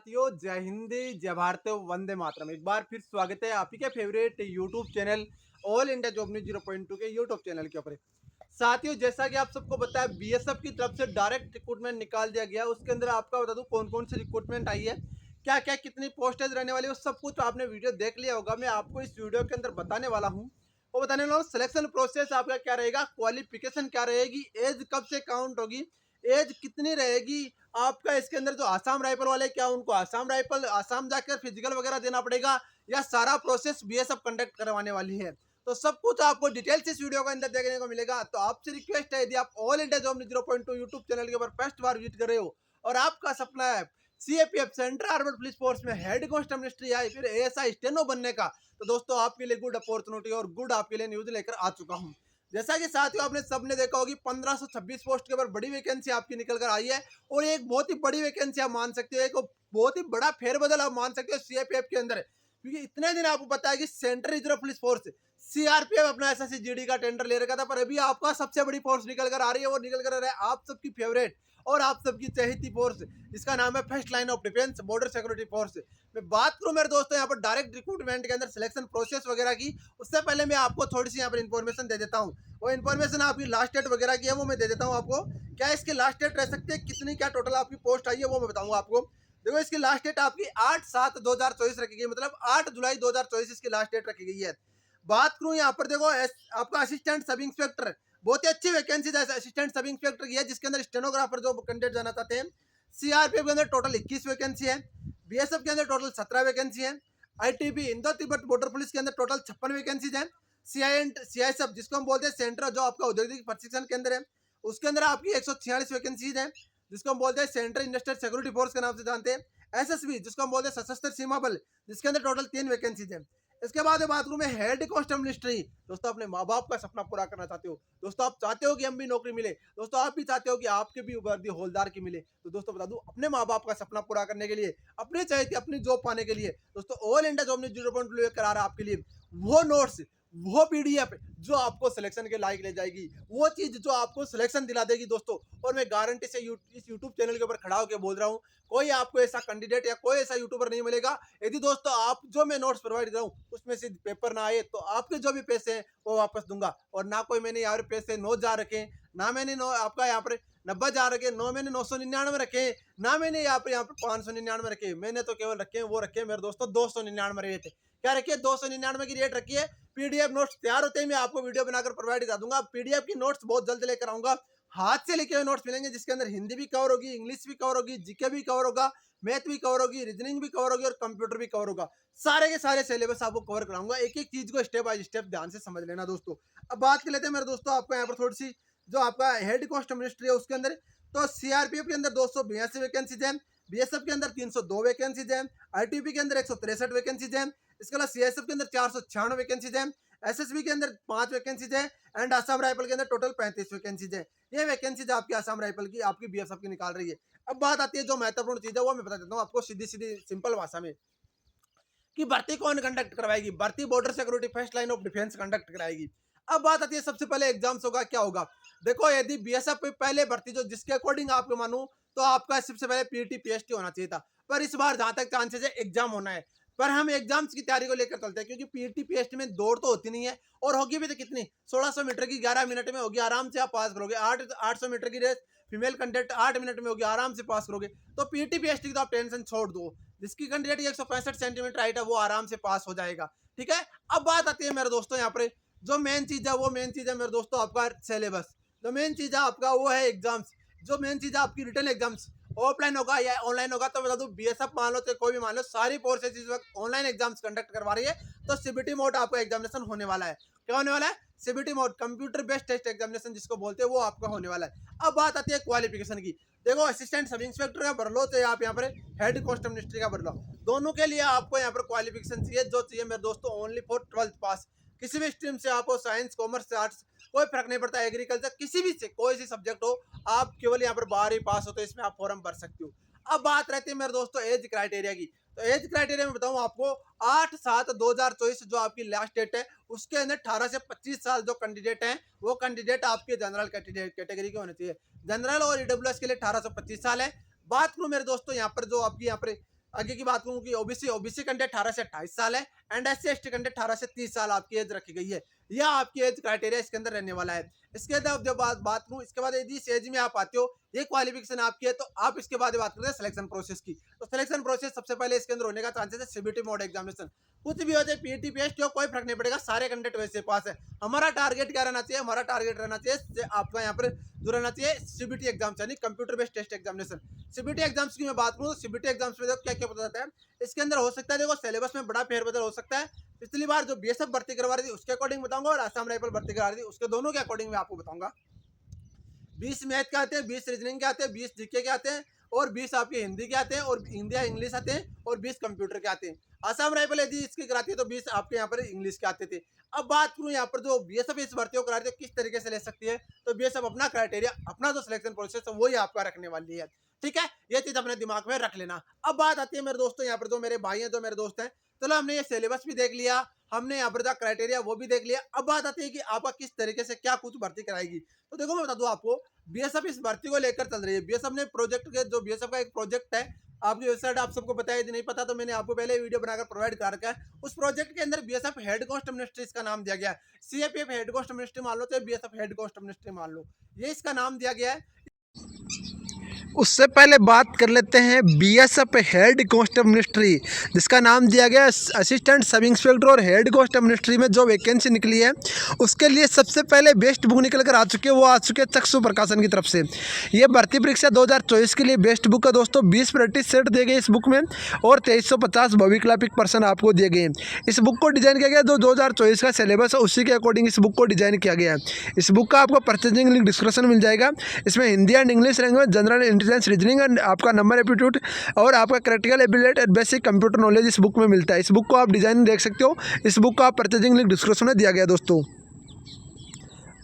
साथियों, जय हिंद, जय भारत, वंदे मातरम। एक बार फिर स्वागत है आप ही के favourite YouTube channel all India job news 0.2 के यूट्यूब चैनल के ऊपर। साथियों, जैसा कि आप सबको पता है, बीएसएफ की तरफ से डायरेक्ट रिक्रूटमेंट निकाल दिया गया। उसके अंदर आपका बता दूं कौन कौन सी रिक्रूटमेंट आई है, क्या क्या कितनी पोस्टेज रहने वाली है, वो सब कुछ आपने वीडियो देख लिया होगा। मैं आपको इस वीडियो के अंदर बताने वाला हूँ। वो बताने वाला हूँ सिलेक्शन प्रोसेस आपका क्या रहेगा, क्वालिफिकेशन क्या रहेगी, एज कब से काउंट होगी, एज कितनी रहेगी आपका। इसके अंदर जो आसाम राइफल वाले, क्या उनको आसाम राइफल आसाम जाकर फिजिकल वगैरह देना पड़ेगा, या सारा प्रोसेस बीएसएफ कंडक्ट करवाने वाली है। तो सब कुछ आपको डिटेल्स इस वीडियो के अंदर देखने को मिलेगा। तो आपसे रिक्वेस्ट है, यदि आप all India job 0.2 YouTube channel के ऊपर फर्स्ट बार विजिट कर रहे हो और आपका सपना है CAPF central armed police force में हेड कांस्टेबल या फिर एएसआई स्टेनो बनने का, तो दोस्तों आपके लिए गुड अपॉर्चुनिटी और गुड आपके लिए न्यूज लेकर आ चुका हूं। जैसा कि साथियों आपने सबने देखा होगी, 1526 पोस्ट के ऊपर बड़ी वैकेंसी आपकी निकल कर आई है। और एक बहुत ही बड़ी वैकेंसी आप मान सकते हो, एक बहुत ही बड़ा फेरबदल आप मान सकते हो सीएपीएफ के अंदर। क्योंकि इतने दिन आपको पता है कि central reserve police force CRPF अपना एसएससी जीडी का टेंडर ले रखा था, पर अभी आपका सबसे बड़ी फोर्स निकल कर आ रही है। वो निकल कर आ रहा है आप सबकी फेवरेट और आप सबकी चहेती फोर्स, जिसका नाम है first line of defence border security force. मैं बात करूं मेरे दोस्तों यहाँ पर डायरेक्ट रिक्रूटमेंट के अंदर सिलेक्शन प्रोसेस वगैरह की, उससे पहले मैं आपको थोड़ी सी यहाँ पर इन्फॉर्मेशन दे देता हूँ। वो इन्फॉर्मेशन आपकी लास्ट डेट वगैरह की है, वो मैं दे देता हूँ आपको। क्या इसकी लास्ट डेट रह सकती है, कितनी क्या टोटल आपकी पोस्ट आई है, वो मैं बताऊंगा आपको। देखो, इसकी लास्ट डेट आपकी 8/7/2024 रखी गई, मतलब 8 जुलाई 2024 इसकी लास्ट डेट रखी गई है। बात करूं यहाँ पर, देखो आपका असिस्टेंट सब इंस्पेक्टर, बहुत ही अच्छी वैकेंसी है असिस्टेंट सब इंस्पेक्टर की है, जिसके अंदर स्टेनोग्राफर जो कैंडिडेट जाना चाहते हैं। सीआरपीएफ के अंदर टोटल 21 वैकेंसी है, बीएसएफ के अंदर टोटल 17 वैकेंसी है, ITB Indo Tibet border police के अंदर टोटल 56 वैकेंसीज है, सीआईएसएफ जिसको हम बोलते हैं सेंटर जो आपका औद्योगिक प्रशिक्षण केंद्र है, उसके अंदर आपकी 146 वैकेंसीज है, जिसको हम बोलते हैं सेंट्रल इंडस्ट्रियल सिक्योरिटी फोर्स के नाम से जानते हैं। एसएसबी जिसको हम बोलते हैं सशस्त्र सीमा बल, जिसके अंदर टोटल 3 वैकेंसीज है। इसके बाद बात करूं मैं हेड कांस्टेबल मिनिस्ट्री। दोस्तों, अपने माँ बाप का सपना पूरा करना चाहते हो, दोस्तों आप चाहते हो कि हम भी नौकरी मिले, दोस्तों आप भी चाहते हो कि आपके भी वर्दी हौलदार की मिले, तो दोस्तों बता दूं, अपने माँ बाप का सपना पूरा करने के लिए, अपने चाहिए अपनी जॉब पाने के लिए, दोस्तों ऑल इंडिया जॉब न्यूज़ 0.2 लेकर आ रहा है आपके लिए वो नोट्स, वो पीडीएफ जो आपको सिलेक्शन के लायक ले जाएगी, वो चीज जो आपको सिलेक्शन दिला देगी दोस्तों। और मैं गारंटी से इस यूट्यूब चैनल के ऊपर खड़ा होकर बोल रहा हूँ, कोई आपको ऐसा कैंडिडेट या कोई ऐसा यूट्यूबर नहीं मिलेगा, यदि दोस्तों आप जो मैं नोट्स प्रोवाइड करूँ उसमें से पेपर ना आए, तो आपके जो भी पैसे हैं वो वापस दूंगा। और ना कोई मैंने यहाँ पैसे 9,000 रखे, ना मैंने आपका यहाँ पर 90,000 रखे, नो मैंने 999 रखे, ना मैंने यहाँ पर 599 रखे, मैंने तो केवल रखे वो रखे मेरे दोस्तों 299 रेट। क्या रखिए, 299 की रेट रखी है। पीडीएफ नोट्स तैयार होते ही मैं आपको वीडियो बनाकर प्रोवाइड कर दूंगा। पीडीएफ की नोट्स बहुत जल्द लेकर आऊंगा, हाथ से लिखे हुए नोट्स मिलेंगे, जिसके अंदर हिंदी भी कवर होगी, इंग्लिश भी कवर होगी, जीके भी कवर होगा, मैथ भी कवर होगी, रीजनिंग भी कवर होगी और कंप्यूटर भी कवर होगा। सारे के सारे सिलेबस आपको कवर कराऊंगा, एक एक चीज को स्टेप बाय स्टेप ध्यान से समझ लेना दोस्तों। अब बात कर लेते हैं मेरे दोस्तों, आपको यहाँ पर थोड़ी सी जो आपका हेड कांस्टेबल मिनिस्ट्री है उसके अंदर, तो सीआरपीएफ के अंदर 282 वैकेंसीज है, बीएसएफ के अंदर 302 वैकेंसीज है, आईटीबी के अंदर 163 वैकेंसीज है, इसके अलावा सीएसएफ के अंदर 496 वैकेंसीज है, एसएसबी के अंदर 5 वैकेंसीज है, एंड असम राइफल के अंदर टोटल 35 वैकेंसीज है। ये वैकेंसीज आपकी असम राइफल की, आपकी बीएसएफ की निकाल रही है। अब बात आती है जो महत्वपूर्ण चीज है, वो मैं बता देता हूँ आपको सीधी सीधी सिंपल भाषा में, कि भर्ती कौन कंडक्ट करवाएगी। भर्ती border security first line of defence conduct कराएगी। अब बात आती है सबसे पहले एग्जाम्स होगा, क्या होगा। देखो, यदि बीएसएफ पहले भर्ती जो जिसके अकॉर्डिंग आपको मानूं, तो आपका सबसे पहले पीटी पीएसटी होना चाहिए था, पर इस बार जहां तक चांसेस है एग्जाम होना है। पर हम एग्जाम्स की तैयारी को लेकर चलते हैं, क्योंकि पीटी पीएसटी में दौड़ तो होती नहीं है, और होगी भी तो कितनी, 1600 मीटर की 11 मिनट में होगी, आराम से आप पास करोगे। 800 मीटर की रेस फीमेल कैंडिडेट 8 मिनट में होगी, आराम से पास करोगे। तो पीटी पीएसटी की तो आप टेंशन छोड़ दो, जिसकी कैंडिडेट 165 सेंटीमीटर हाइट है वो आराम से पास हो जाएगा। ठीक है। अब बात आती है मेरे दोस्तों, यहाँ पर जो मेन चीज है वो मेन चीज है मेरे दोस्तों आपका सिलेबस। जो मेन चीज है आपका वो है एग्जाम्स। जो मेन चीज है आपकी रिटर्न एग्जाम्स, ऑफलाइन होगा या ऑनलाइन होगा। तो बता दूं, बीएसएफ मान लो, तो कोई भी मान लो, सारी फोर्सेज इस वक्त ऑनलाइन एग्जाम्स कंडक्ट करवा रही है। तो सीबीटी मोड आपका एग्जामिनेशन होने वाला है। क्या होने वाला है? CBT mode, computer based test examination जिसको बोलते हैं, वो आपका होने वाला है। अब बात आती है क्वालिफिकेशन की। देखो, असिस्टेंट सब इंस्पेक्टर का भर लो, तो आप यहाँ पर हेड कांस्टेबल मिनिस्ट्री का भर लो, दोनों के लिए आपको यहाँ पर क्वालिफिकेशन चाहिए। जो चाहिए मेरे दोस्तों, ओनली फॉर 12th पास। किसी भी स्ट्रीम से आप हो, साइंस कॉमर्स आर्ट्स, कोई फर्क नहीं पड़ता, एग्रीकल्चर, किसी भी से कोई सी सब्जेक्ट हो, आप केवल यहाँ पर 12वीं पास हो तो इसमें आप फॉर्म भर सकते हो। अब बात रहती है मेरे दोस्तों एज क्राइटेरिया की। तो एज क्राइटेरिया में बताऊं आपको, 8/7/2024 जो आपकी लास्ट डेट है, उसके अंदर 18 से 25 साल जो कैंडिडेट हैं, वो कैंडिडेट आपके जनरल कैटेगरी के होने चाहिए। जनरल और ईडब्ल्यूएस के लिए 18 से 25 साल है। बात करूं मेरे दोस्तों यहाँ पर जो आपकी यहाँ पर आगे की बात करूँ कि ओबीसी कैंडिडेट 18 से 28 साल है एंड एससी एसटी कैंडिडेट 18 से 30 साल आपकी एज रखी गई है। यह आपकी एज क्राइटेरिया इसके अंदर रहने वाला है। इसके बाद जब बात करूँ, इसके बाद यदि इस एज में आप आते हो, ये क्वालिफिकेशन आपकी है, तो आप इसके बाद बात करते हैं सिलेक्शन प्रोसेस की। तो सिलेक्शन प्रोसेस सबसे पहले इसके अंदर होने का चांसेस है सीबीटी मोड एग्जामिनेशन। कुछ भी हो जाए, पीटी पीएसटी हो, कोई फर्क नहीं पड़ेगा, सारे कैंडिडेट वैसे पास है। हमारा टारगेट क्या रहना चाहिए? हमारा टारगेट रहना चाहिए आपका यहाँ पर जो रहना चाहिए सीबीटी एग्जाम, यानी computer based test examination. CBT exams की मैं बात करूँ, सीबीटी एग्जाम्स में क्या क्या पता जाता है इसके अंदर हो सकता है। देखो, सिलेबस में बड़ा फेरबदल हो सकता है। पिछली बार जो बीएसएफ भर्ती करवा रही थी उसके अकॉर्डिंग बताऊंगा, और आसाम राइफल भर्ती करवा रही थी उसके दोनों के अकॉर्डिंग मैं आपको बताऊंगा। 20 मैथ के आते हैं, 20 रीजनिंग के आते हैं, 20 जीके के आते हैं, और 20 आपके हिंदी के आते हैं, और हिंदी इंग्लिश आते हैं, और 20 कंप्यूटर के आते हैं। आसाम राइफल यदि इसकी कराती है तो 20 आपके यहाँ पर इंग्लिश के आते थे। अब बात करूँ यहाँ पर जो बीएसएफ इस भर्तियों करा रही है किस तरीके से ले सकती है, तो बीएसएफ अपना क्राइटेरिया, अपना जो सिलेक्शन प्रोसेस है वही आपका रखने वाली है। ठीक है, ये चीज अपने दिमाग में रख लेना। अब बात आती है मेरे दोस्तों, यहाँ पर जो मेरे भाई हैं, जो मेरे दोस्त हैं, चलो हमने ये सिलेबस भी देख लिया, हमने यहाँ पर जो क्राइटेरिया वो भी देख लिया। अब बात आती है कि आपका किस तरीके से क्या कुछ भर्ती कराएगी। तो देखो, मैं बता दूं आपको, बीएसएफ इस भर्ती को लेकर चल रही है। बीएसएफ ने प्रोजेक्ट के, जो बीएसएफ का एक प्रोजेक्ट है, आपकी वेबसाइट आप सबको पता है, यदि नहीं पता तो मैंने आपको पहले वीडियो बनाकर प्रोवाइड कर रखा है। उस प्रोजेक्ट के अंदर बीएसएफ हेड कांस्टेबल मिनिस्ट्री इसका नाम दिया गया है। सीएपीएफ हेड कांस्टेबल मिनिस्ट्री मान लो, तो बीएसएफ हेड कांस्टेबल मिनिस्ट्री मान लो, ये इसका नाम दिया गया है। उससे पहले बात कर लेते हैं बीएसएफ हेड कांस्टेबल मिनिस्ट्री, जिसका नाम दिया गया है असिस्टेंट सब इंस्पेक्टर और हेड कांस्टेबल मिनिस्ट्री में जो वैकेंसी निकली है उसके लिए सबसे पहले बेस्ट बुक निकल कर आ चुके हैं। वो आ चुके हैं चक्षु प्रकाशन की तरफ से। ये भर्ती परीक्षा 2024 के लिए बेस्ट बुक है दोस्तों। 20 सेट दिए गए इस बुक में, और 2350 भविक्लापिक पर्सन आपको दिए गए हैं। इस बुक को डिजाइन किया गया, 2024 का सिलेबस है उसी के अकॉर्डिंग इस बुक को डिजाइन किया गया है। इस बुक का आपको परचेजिंग लिंक डिस्क्रिप्शन मिल जाएगा। इसमें Hindi and English language, general intelligence, reasoning and आपका नंबर एप्टीट्यूड और आपका critical ability and basic computer knowledge इस बुक में मिलता है। इस बुक को आप डिजाइन देख सकते हो। इस बुक का आप परचेजिंग लिंक डिस्क्रिप्शन में दिया गया दोस्तों।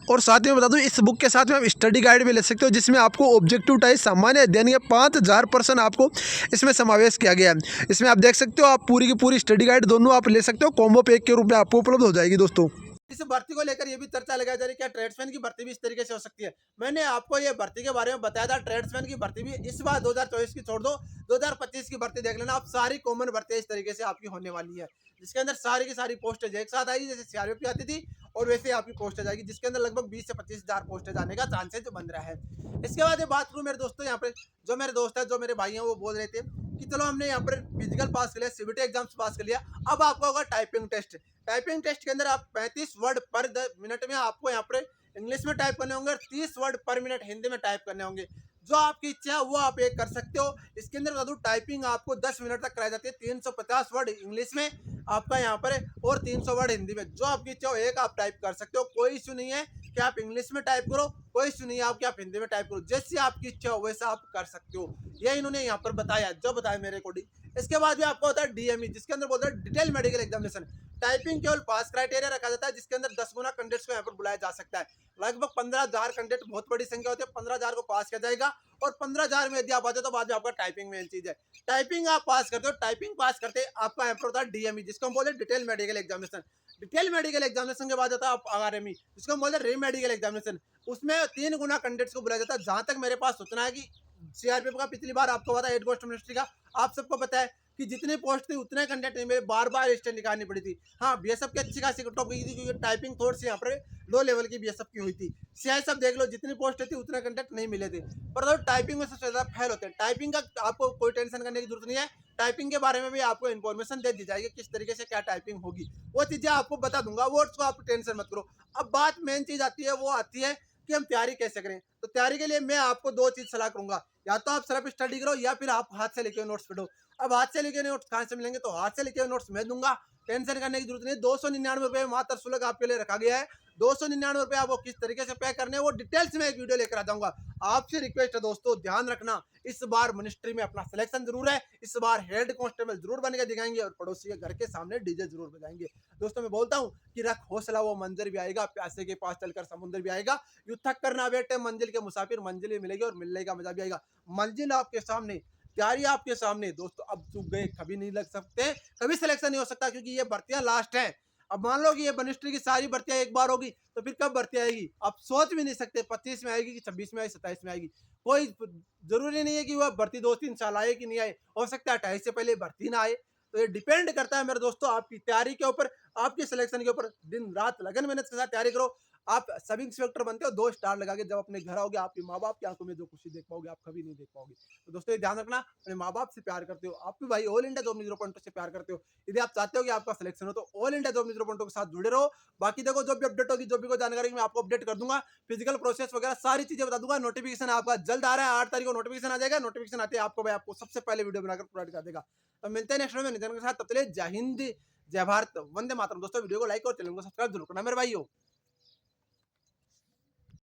और साथ में बता दूं, इस बुक के साथ में आप स्टडी गाइड भी ले सकते हो, जिसमें आपको ऑब्जेक्टिव टाइप सामान्य अध्ययन के 5000 पर्सन आपको इसमें समावेश किया गया है। इसमें आप देख सकते हो, आप पूरी की पूरी स्टडी गाइड दोनों आप ले सकते हो, कॉम्बो पैक के रूप में आपको उपलब्ध हो जाएगी दोस्तों। इस भर्ती को लेकर ये भी चर्चा लगाई जा रही है, क्या ट्रेड्समैन की भर्ती भी इस तरीके से हो सकती है। मैंने आपको ये भर्ती के बारे में बताया था, ट्रेड्समैन की भर्ती भी इस बार 2024 की छोड़ दो, 2025 की भर्ती देख लेना आप, सारी कॉमन भर्ती इस तरीके से आपकी होने वाली है, जिसके अंदर सारी की सारी पोस्टेज एक साथ आएगी, जैसे सीआरपीएफ की आती थी, और वैसे आपकी पोस्टेज आएगी, जिसके अंदर लगभग 20 से 25,000 पोस्टेज आने का चांसेज बन रहा है। इसके बाद ये बात करूँ मेरे दोस्तों, यहाँ पे जो मेरे दोस्त है, जो मेरे भाई हैं, वो बोल रहे थे कि चलो हमने यहाँ पर फिजिकल पास कर लिया, सीबीटी एग्जाम्स पास कर लिया, अब आपका होगा टाइपिंग टेस्ट। टाइपिंग टेस्ट के अंदर आप 35 वर्ड पर मिनट में आपको यहाँ पर इंग्लिश में टाइप करने होंगे, और 30 वर्ड पर मिनट हिंदी में टाइप करने होंगे। जो आपकी इच्छा है वो आप एक कर सकते हो। इसके अंदर बता दूं, टाइपिंग आपको 10 मिनट तक कराई जाती है। 350 वर्ड इंग्लिश में आपका यहाँ पर, और 300 वर्ड हिंदी में। जो आपकी इच्छा हो एक आप टाइप कर सकते हो, कोई इश्यू नहीं है कि आप इंग्लिश में टाइप करो, कोई इश्यू नहीं है आप हिंदी में टाइप करो, जैसी आपकी इच्छा हो वैसा आप कर सकते हो। ये इन्होंने यहाँ पर बताया, जो बताया मेरे अकॉर्डिंग। इसके बाद भी आपको होता है डीएमई, जिसके अंदर बोलते हैं डिटेल मेडिकल एग्जामिनेशन। टाइपिंग केवल पास क्राइटेरिया रखा जाता है, जिसके अंदर 10 गुना कैंडिडेट्स को यहाँ पर बुलाया जा सकता है। लगभग 15,000 कैंडिडेट, बहुत बड़ी संख्या होती है, 15,000 को पास किया जाएगा, और 15,000 में यदि आप आते हो तो बाद में आपका टाइपिंग मेन चीज है। टाइपिंग आप पास करते हो, टाइपिंग पास करते आपका यहाँ पर होता है डीएमई, जिसको हम बोलते हैं detail medical examination. Detail medical examination के बाद आता है आरएमई, जिसको हम बोलते हैं री मेडिकल एग्जामिनेशन। उसमें 3 गुना कैंडिडेट्स को बुलाया जाता है। जहां तक मेरे पास सूचना है कि सीआरपीएफ का पिछली बार आपको पता है, हेड कांस्टेबल मिनिस्ट्री का आप सबको पता है कि जितनी पोस्ट थी उतने कंटेंट नहीं, मेरे बार बार स्टैंड निकालनी पड़ी थी। हाँ, बीएसएफ की अच्छी खासी कट ऑफ गई थी, क्योंकि टाइपिंग थोड़ी सी यहाँ पर लो लेवल की बीएसएफ की हुई थी। सीआई सब देख लो, जितनी पोस्ट थी उतने कंटेंट नहीं मिले थे, पर तो टाइपिंग में सबसे ज्यादा फेल होते हैं। टाइपिंग का आपको कोई टेंशन करने की जरूरत नहीं है। टाइपिंग के बारे में भी आपको इन्फॉर्मेशन दे दी जाएगी, किस तरीके से क्या टाइपिंग होगी, वो चीजें आपको बता दूंगा, वो आप टेंशन मत करो। अब बात मेन चीज आती है, वो आती है कि हम तैयारी कैसे करें। तो तैयारी के लिए मैं आपको 2 चीज सलाह करूंगा, या तो आप सिर्फ स्टडी करो, या फिर आप हाथ से लिखे नोट्स पढ़ो। अब हाथ से लिखे नोट्स कहाँ से मिलेंगे, तो हाथ से लिखे नोट्स मैं दूंगा, टेंशन करने की जरूरत नहीं। 299 रुपए मात्र शुल्क आपके लिए रखा गया है। 299 रुपए आपको किस तरीके से पे करने हैं वो डिटेल्स में एक वीडियो लेकर आ जाऊंगा। आपसे रिक्वेस्ट है दोस्तों, ध्यान रखना, इस बार मिनिस्ट्री में अपना सिलेक्शन जरूर है। इस बार हेड कांस्टेबल जरूर बन के दिखाएंगे, और पड़ोसी के घर के सामने डीजे जरूर बजाएंगे। दोस्तों, मैं बोलता हूँ कि रख हौसला, वो मंजर भी आएगा, प्यासे के पास चलकर समुद्र भी आएगा। यूं थक कर ना बैठे मंजिल के मुसाफिर, मंजिल भी मिलेगी और मिलने का मजा भी आएगा। मंजिल आपके सामने, तैयारी आपके सामने दोस्तों। अब चूक गए कभी नहीं लग सकते, कभी सिलेक्शन नहीं हो सकता, क्योंकि ये भर्तियां लास्ट है। अब मान लो कि ये मिनिस्ट्री की सारी भर्तियां एक बार होगी तो फिर कब भर्ती आएगी? आप सोच भी नहीं सकते 25 में आएगी कि 26 में आएगी, 27 में आएगी। कोई जरूरी नहीं है कि वह भर्ती 2-3 साल आए कि नहीं आए, हो सकता है 28 से पहले भर्ती ना आए। तो ये डिपेंड करता है मेरे दोस्तों आपकी तैयारी के ऊपर, आपके सिलेक्शन के ऊपर। दिन रात लगन मेहनत के साथ तैयारी करो। आप सब इंस्पेक्टर बनते हो 2 स्टार लगा के, जब अपने घर आओगे आपके माँ-बाप की आँखों में जो खुशी देख पाओगे आप कभी नहीं देख पाओगे। तो दोस्तों ये ध्यान रखना, अपने माँ-बाप से प्यार करते हो, आप भी भाई ऑल इंडिया जॉब न्यूज़ 0.2 से प्यार करते हो। यदि आप चाहते हो कि आपका सिलेक्शन हो तो ऑल इंडिया जॉब न्यूज़ 0.2 के साथ जुड़े रहो। बाकी देखो जो भी अपडेट होगी, जो भी कोई जानकारी मैं आपको अपडेट कर दूँगा। फिजिकल प्रोसेस वगैरह सारी चीज़ें बता दूँगा। नोटिफिकेशन आपका जल्द आ रहा है, 8 तारीख को नोटिफिकेशन आ जाएगा। नोटिफिकेशन आते ही आपको भाई आपको सबसे पहले वीडियो बनाकर प्रोवाइड कर देगा। तो मिलते हैं नेक्स्ट वीडियो में नए जानकारी के साथ, तब तक के लिए जय हिंद, जय भारत, वंदे मातरम। दोस्तों वीडियो को लाइक और चैनल को सब्सक्राइब जरूर करना मेरे भाइयों।